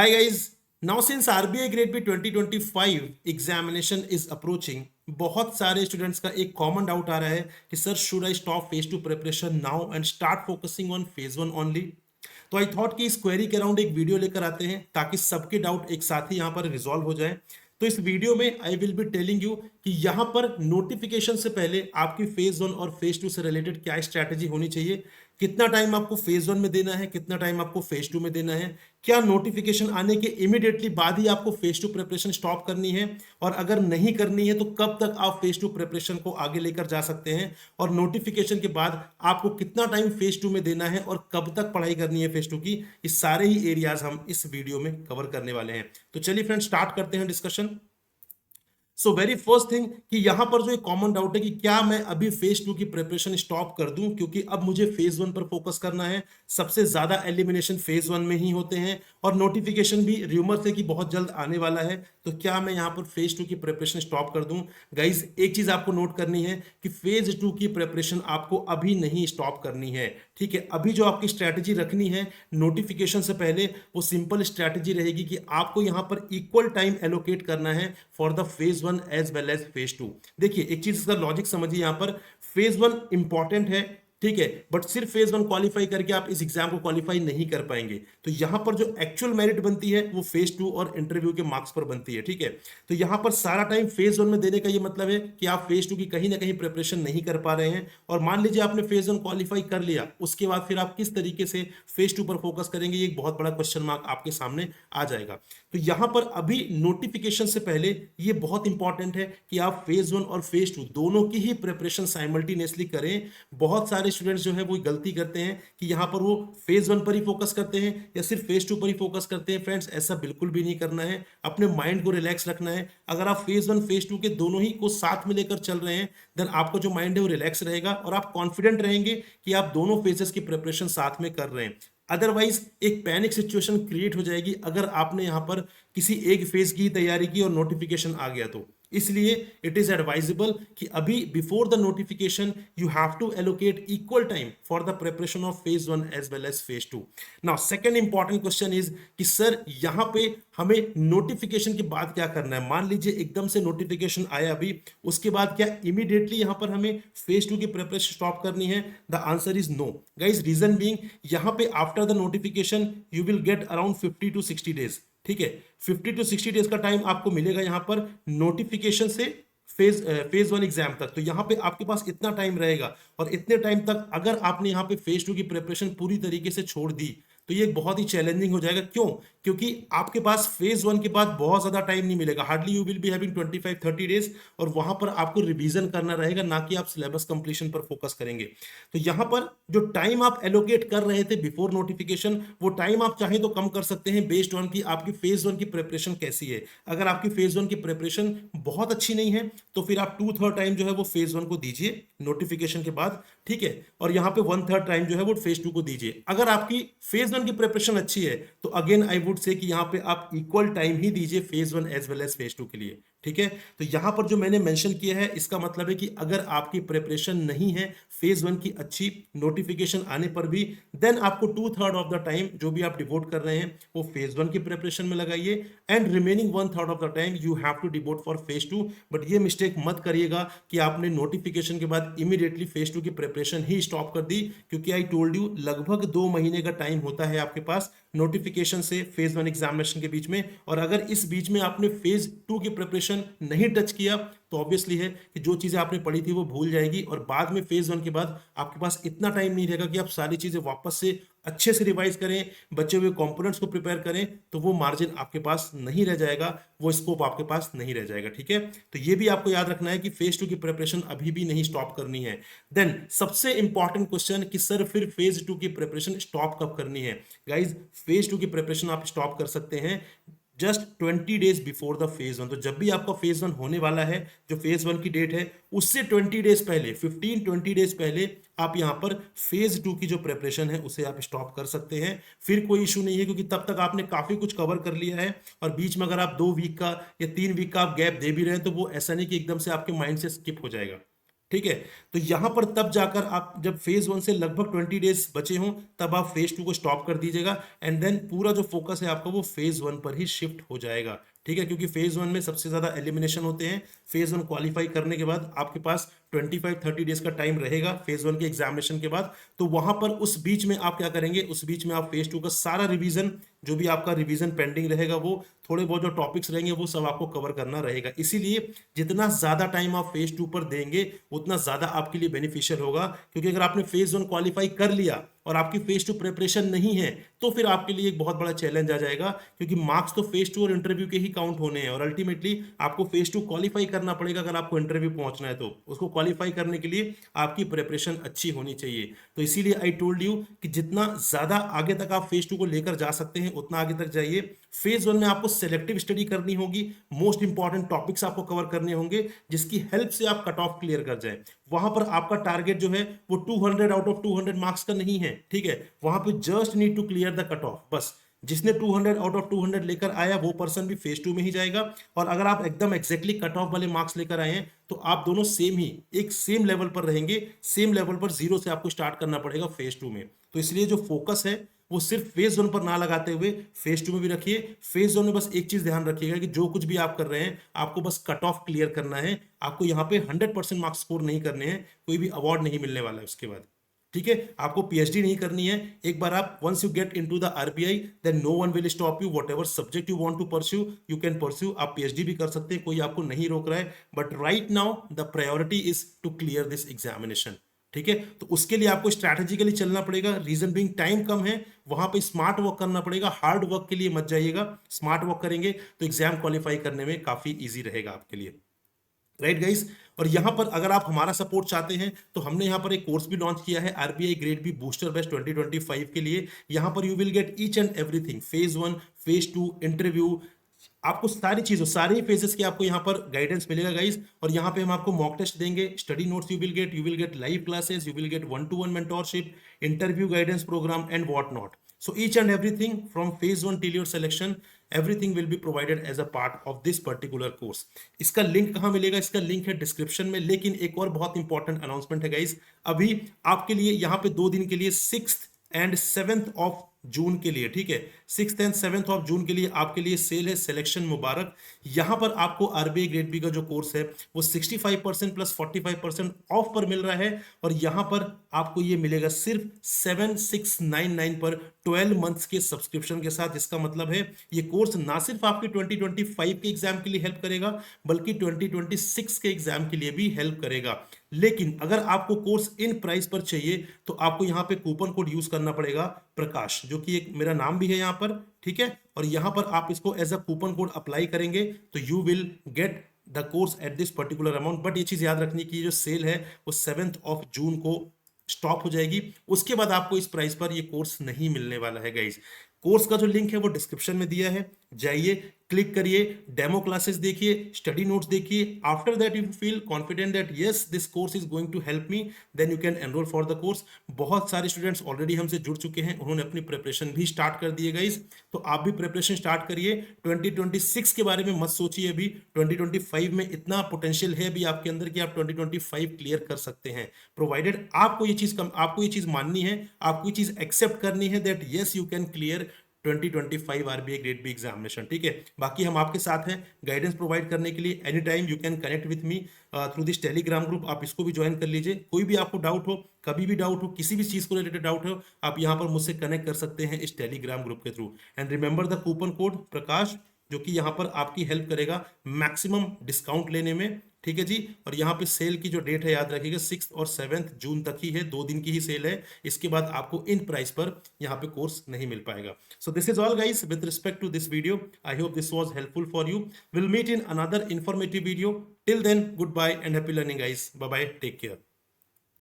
Hi guys, now since RBI Grade B 2025 examination is approaching, बहुत सारे students का एक कॉमन डाउट आ रहा है कि sir should I stop phase two preparation now and start focusing on phase one only. तो I thought कि इस क्वेरी के अराउंड एक वीडियो लेकर आते हैं ताकि सबके डाउट एक साथ ही यहाँ पर रिजॉल्व हो जाए। तो इस वीडियो में I will be telling you कि यहाँ पर नोटिफिकेशन से पहले आपकी फेज वन और फेज टू से रिलेटेड क्या स्ट्रैटेजी होनी चाहिए, कितना टाइम आपको फेज वन में देना है, कितना टाइम आपको फेज टू में देना है, क्या नोटिफिकेशन आने के इमीडिएटली बाद ही आपको फेज टू प्रिपरेशन स्टॉप करनी है, और अगर नहीं करनी है तो कब तक आप फेज टू प्रिपरेशन को आगे लेकर जा सकते हैं, और नोटिफिकेशन के बाद आपको कितना टाइम फेज टू में देना है और कब तक पढ़ाई करनी है फेज टू की। इस सारे ही एरियाज हम इस वीडियो में कवर करने वाले हैं। तो चलिए फ्रेंड्स स्टार्ट करते हैं discussion. So very first thing कि यहां पर जो एक कॉमन डाउट है कि क्या मैं अभी फेज टू की प्रिपरेशन स्टॉप कर दूं, क्योंकि अब मुझे फेज वन पर फोकस करना है। सबसे ज्यादा एलिमिनेशन फेज वन में ही होते हैं और नोटिफिकेशन भी रूमर से कि बहुत जल्द आने वाला है। तो क्या मैं यहां पर फेज टू की प्रिपरेशन स्टॉप कर दूं? गाइज एक चीज आपको नोट करनी है कि फेज टू की प्रिपरेशन आपको अभी नहीं स्टॉप करनी है। ठीक है, अभी जो आपकी स्ट्रैटेजी रखनी है नोटिफिकेशन से पहले, वो सिंपल स्ट्रैटेजी रहेगी कि आपको यहां पर इक्वल टाइम एलोकेट करना है for the phase one as well as phase two. देखिए एक चीज का लॉजिक समझिए, यहां पर फेज वन इंपॉर्टेंट है, ठीक है, बट सिर्फ फेज वन क्वालिफाई करके आप इस एग्जाम को क्वालिफाई नहीं कर पाएंगे। तो यहां पर जो एक्चुअल मेरिट बनती है वो फेज टू और इंटरव्यू के मार्क्स पर बनती है। ठीक है, तो यहां पर सारा टाइम फेज वन में देने का ये मतलब है कि आप फेज टू की कहीं ना कहीं प्रिपरेशन नहीं कर पा रहे हैं, और मान लीजिए आपने फेज वन क्वालिफाई कर लिया, उसके बाद फिर आप किस तरीके से फेज टू पर फोकस करेंगे, ये एक बहुत बड़ा क्वेश्चन मार्क आपके सामने आ जाएगा। तो यहां पर अभी नोटिफिकेशन से पहले ये बहुत इंपॉर्टेंट है कि आप फेज वन और फेज टू दोनों की ही प्रिपरेशन साइमल्टेनियसली करें। बहुत सारे स्टूडेंट्स जो है वो गलती करते हैं कि यहां पर वो फेज वन पर ही फोकस करते हैं या सिर्फ फेज टू पर ही फोकस करते हैं। फ्रेंड्स ऐसा बिल्कुल भी नहीं करना है, अपने माइंड को रिलैक्स रखना है। अगर आप फेज वन फेज टू के दोनों ही को साथ में लेकर चल रहे हैं, देन आपका जो माइंड है वो रिलैक्स रहेगा और आप कॉन्फिडेंट रहेंगे कि आप दोनों फेजेस की प्रिपरेशन साथ में कर रहे हैं। अदरवाइज एक पैनिक सिचुएशन क्रिएट हो जाएगी अगर आपने यहां पर किसी एक फेज की तैयारी की और नोटिफिकेशन आ गया तो। इसलिए इट इज एडवाइजेबल कि अभी before the notification you have to allocate equal time for the preparation of phase one as well as phase two. Now second important question is कि सर यहां पे हमें नोटिफिकेशन के बाद क्या करना है। मान लीजिए एकदम से नोटिफिकेशन आया अभी, उसके बाद क्या इमीडिएटली यहां पर हमें फेज टू की प्रिपरेशन स्टॉप करनी है? The answer is no guys. Reason being यहां पे after the notification you will get around 50 to 60 days. ठीक है, 50 to 60 डेज का टाइम आपको मिलेगा यहां पर नोटिफिकेशन से फेज वन एग्जाम तक। तो यहां पे आपके पास इतना टाइम रहेगा, और इतने टाइम तक अगर आपने यहां पे फेज टू की प्रिपरेशन पूरी तरीके से छोड़ दी तो ये बहुत ही चैलेंजिंग हो जाएगा। क्यों? क्योंकि आपके पास फेज वन के बाद बहुत ज्यादा टाइम नहीं मिलेगा, hardly you will be having 25-30 days, और वहां पर आपको रिवीजन करना रहेगा, ना कि आप सिलेबस कंप्लीशन पर फोकस करेंगे। तो यहां पर जो टाइम आप एलोकेट कर रहे थे बिफोर नोटिफिकेशन, वो टाइम आप चाहे तो कम कर सकते हैं बेस्ड ऑन की आपकी फेज वन की प्रिपरेशन कैसी है। अगर आपकी फेज वन की प्रिपरेशन बहुत अच्छी नहीं है तो फिर आप 2/3 टाइम जो है वो फेज वन को दीजिए नोटिफिकेशन के बाद। ठीक है, और यहाँ पे 1/3 टाइम जो है वो फेज टू को दीजिए। अगर आपकी फेज वन की प्रिपरेशन अच्छी है तो अगेन आई वुड से कि यहाँ पे आप इक्वल टाइम ही दीजिए phase one as well as phase two के लिए। ठीक है, तो यहां पर जो मैंने मेंशन किया है इसका मतलब है कि अगर आपकी प्रिपरेशन नहीं है फेज वन की अच्छी, नोटिफिकेशन आने पर भी, देन आपको 2/3 ऑफ द टाइम जो भी आप डिवोट कर रहे हैं वो फेज वन की प्रिपरेशन में लगाइए, and remaining 1/3 of the time you have to devote for phase two. But ये मिस्टेक मत करिएगा कि आपने नोटिफिकेशन के बाद इमीडिएटली फेज टू की प्रिपरेशन ही स्टॉप कर दी, क्योंकि आई टोल्ड यू लगभग 2 महीने का टाइम होता है आपके पास नोटिफिकेशन से फेज वन एग्जामिनेशन के बीच में। और अगर इस बीच में आपने फेज टू की प्रिपरेशन नहीं टच किया तो ऑब्वियसली है कि जो चीजें आपने पढ़ी थी वो भूल जाएगी, और बाद में फेज वन के बाद आपके पास इतना टाइम नहीं रहेगा कि आप सारी चीजें वापस से अच्छे से रिवाइज करें, बचे हुए कंपोनेंट्स को प्रिपेयर करें। तो वो मार्जिन आपके पास नहीं रह जाएगा, वो स्कोप आपके पास नहीं रह जाएगा। ठीक है, तो ये भी आपको याद रखना है कि फेज टू की प्रिपरेशन अभी भी नहीं स्टॉप करनी है। देन सबसे इंपॉर्टेंट क्वेश्चन कि सर फिर फेज टू की प्रिपरेशन स्टॉप कब करनी है? गाइज फेज टू की प्रिपरेशन आप स्टॉप कर सकते हैं just 20 days before the phase one. तो जब भी आपका फेज वन होने वाला है, जो फेज वन की डेट है उससे 20 डेज पहले, 15-20 डेज पहले आप यहां पर फेज टू की जो प्रिपरेशन है उसे आप स्टॉप कर सकते हैं। फिर कोई इशू नहीं है, क्योंकि तब तक आपने काफी कुछ कवर कर लिया है, और बीच में अगर आप 2 वीक का या 3 वीक का आप गैप दे भी रहे हैं तो वो ऐसा नहीं कि एकदम से आपके माइंड से स्किप हो जाएगा। ठीक है। तो यहां पर तब जाकर आप जब फेज 1 से लगभग 20 डेज बचे हों तब आप फेज 2 को स्टॉप कर दीजिएगा एंड देन पूरा जो फोकस है आपका वो फेज 1 पर ही शिफ्ट हो जाएगा। ठीक है, क्योंकि फेज 1 में सबसे ज्यादा एलिमिनेशन होते हैं। फेज 1 क्वालिफाई करने के बाद आपके पास 25-30 डेज का टाइम रहेगा फेज 1 के एग्जामिनेशन के बाद। तो वहां पर उस बीच में आप क्या करेंगे, उस बीच में आप फेज 2 का सारा रिवीजन, जो भी आपका रिवीजन पेंडिंग रहेगा, वो थोड़े बहुत जो टॉपिक्स रहेंगे वो सब आपको कवर करना रहेगा। इसीलिए जितना ज्यादा टाइम आप फेज 2 पर देंगे उतना ज्यादा आपके लिए बेनिफिशियल होगा। क्योंकि अगर आपने फेज 1 क्वालिफाई कर लिया और आपकी फेज 2 प्रिपरेशन नहीं है तो फिर आपके लिए एक बहुत बड़ा चैलेंज आ जाएगा, क्योंकि मार्क्स तो फेज 2 और इंटरव्यू के ही काउंट होने हैं और अल्टीमेटली आपको फेज 2 क्वालिफाई करना पड़ेगा। अगर आपको इंटरव्यू पहुंचना है तो उसको क्वालिफाई करने के लिए आपकी प्रिपरेशन अच्छी होनी चाहिए। तो इसीलिए आई टोल्ड यू कि जितना ज्यादा आगे तक आप फेज 2 को लेकर जा सकते हैं उतना आगे तक जाइए। फेज 1 में आपको सेलेक्टिव स्टडी करनी होगी, मोस्ट इंपॉर्टेंट टॉपिक्स आपको कवर करने होंगे जिसकी हेल्प से आप कट ऑफ क्लियर कर जाए। वहां पर आपका टारगेट जो है वो 200 आउट ऑफ 200 मार्क्स का नहीं है। ठीक है, वहां पे just need to clear the cut off. बस जिसने 200 आउट ऑफ 200 लेकर आया वो पर्सन भी फेज 2 में ही जाएगा। और अगर आप एकदम एग्जैक्टली कट ऑफ वाले मार्क्स लेकर आए हैं तो आप दोनों सेम ही एक सेम लेवल पर रहेंगे। सेम लेवल पर जीरो से आपको स्टार्ट करना पड़ेगा फेज 2 में। तो इसलिए जो फोकस है वो सिर्फ फेज 1 पर ना लगाते हुए फेज 2 में भी रखिए। फेज 1 में बस एक चीज ध्यान रखिएगा कि जो कुछ भी आप कर रहे हैं आपको बस कट ऑफ क्लियर करना है। आपको यहाँ पे 100% मार्क्स स्कोर नहीं करने हैं, कोई भी अवार्ड नहीं मिलने वाला है उसके बाद। ठीक है, आपको पीएचडी नहीं करनी है। एक बार आप once you get into the RBI then no one will stop you. Whatever subject you want to pursue you can pursue. आप पीएचडी भी कर सकते हैं, कोई आपको नहीं रोक रहा है। But right now the priority is to clear this examination. ठीक है, तो उसके लिए आपको स्ट्रैटेजिकली चलना पड़ेगा। रीजन बिंग टाइम कम है, वहां पे स्मार्ट वर्क करना पड़ेगा। हार्ड वर्क के लिए मत जाइएगा, स्मार्ट वर्क करेंगे तो एग्जाम क्वालिफाई करने में काफी इजी रहेगा आपके लिए। राइट गाइस, और यहां पर अगर आप हमारा सपोर्ट चाहते हैं तो हमने यहां पर एक कोर्स भी लॉन्च किया है, RBI grade B booster batch 2025 के लिए। यहां पर you will get each and everything, phase 1 phase 2 interview, आपको सारी चीजों सारे ही फेजेस के आपको यहाँ पर गाइडेंस मिलेगा गाइस। और यहाँ पे हम आपको मॉक टेस्ट देंगे, study notes you will get live classes, you will get 1-to-1 mentorship, interview guidance programme and what not. So each and everything from phase 1 till your selection, everything will be provided as a part of this particular course. इसका link कहाँ मिलेगा? इसका link है description में। लेकिन एक और बहुत इंपॉर्टेंट अनाउंसमेंट है गाइस, अभी आपके लिए यहाँ पे 2 दिन के लिए 6th and 7th of June के लिए, ठीक है, 6th and 7th of June के लिए आपके लिए सेल है, सिलेक्शन मुबारक। यहां पर आपको आरबीआई ग्रेड बी का जो कोर्स है वो 65% प्लस 45% ऑफ पर मिल रहा है। और यहां पर आपको ये मिलेगा सिर्फ 7699 पर 12 मंथ्स के सब्सक्रिप्शन के साथ। जिसका मतलब है ये कोर्स ना सिर्फ आपके 2025 के एग्जाम के लिए हेल्प करेगा बल्कि 2026 के एग्जाम के लिए भी हेल्प करेगा। लेकिन अगर आपको कोर्स इन प्राइस पर चाहिए तो आपको यहाँ पे कूपन कोड यूज करना पड़ेगा प्रकाश, जो कि एक मेरा नाम भी है यहाँ पर। ठीक है, और यहाँ पर आप इसको as a coupon code apply करेंगे तो you will get the course at this particular amount. But ये चीज याद रखनी कि जो सेल है वो 7th ऑफ जून को स्टॉप हो जाएगी। उसके बाद आपको इस प्राइस पर ये कोर्स नहीं मिलने वाला है गाइस। कोर्स का जो लिंक है वो डिस्क्रिप्शन में दिया है, जाइए क्लिक करिए, डेमो क्लासेस देखिए, स्टडी नोट्स देखिए। After that you feel confident that yes this course is going to help me, then you can enrol for the course. बहुत सारे स्टूडेंट्स ऑलरेडी हमसे जुड़ चुके हैं, उन्होंने अपनी प्रिपरेशन भी स्टार्ट कर दी है गाइस। तो आप भी प्रिपरेशन स्टार्ट करिए। 2026 के बारे में मत सोचिए अभी, 2025 में इतना पोटेंशियल है अभी आपके अंदर कि आप 2025 क्लियर कर सकते हैं, प्रोवाइडेड आपको ये चीज माननी है, आपको ये चीज एक्सेप्ट करनी है that yes you can clear 2025 RBI grade B examination. ठीक है, बाकी हम आपके साथ हैं गाइडेंस प्रोवाइड करने के लिए। Any time you can connect with me through this Telegram group, आप इसको भी ज्वाइन कर लीजिए। कोई भी आपको डाउट हो, कभी भी डाउट हो, किसी भी चीज को रिलेटेड डाउट हो, आप यहाँ पर मुझसे कनेक्ट कर सकते हैं इस टेलीग्राम ग्रुप के through. And remember the coupon code Prakash, जो कि यहाँ पर आपकी हेल्प करेगा मैक्सिमम डिस्काउंट लेने में। ठीक है जी, और यहाँ पे सेल की जो डेट है याद रखिएगा 6th और 7th जून तक ही है, 2 दिन की ही सेल है। इसके बाद आपको इन प्राइस पर यहाँ पे कोर्स नहीं मिल पाएगा। So this is all guys with respect to this video. I hope this was helpful for you. Will meet in another informative video. Till then good bye and happy learning guys. Bye bye, take care.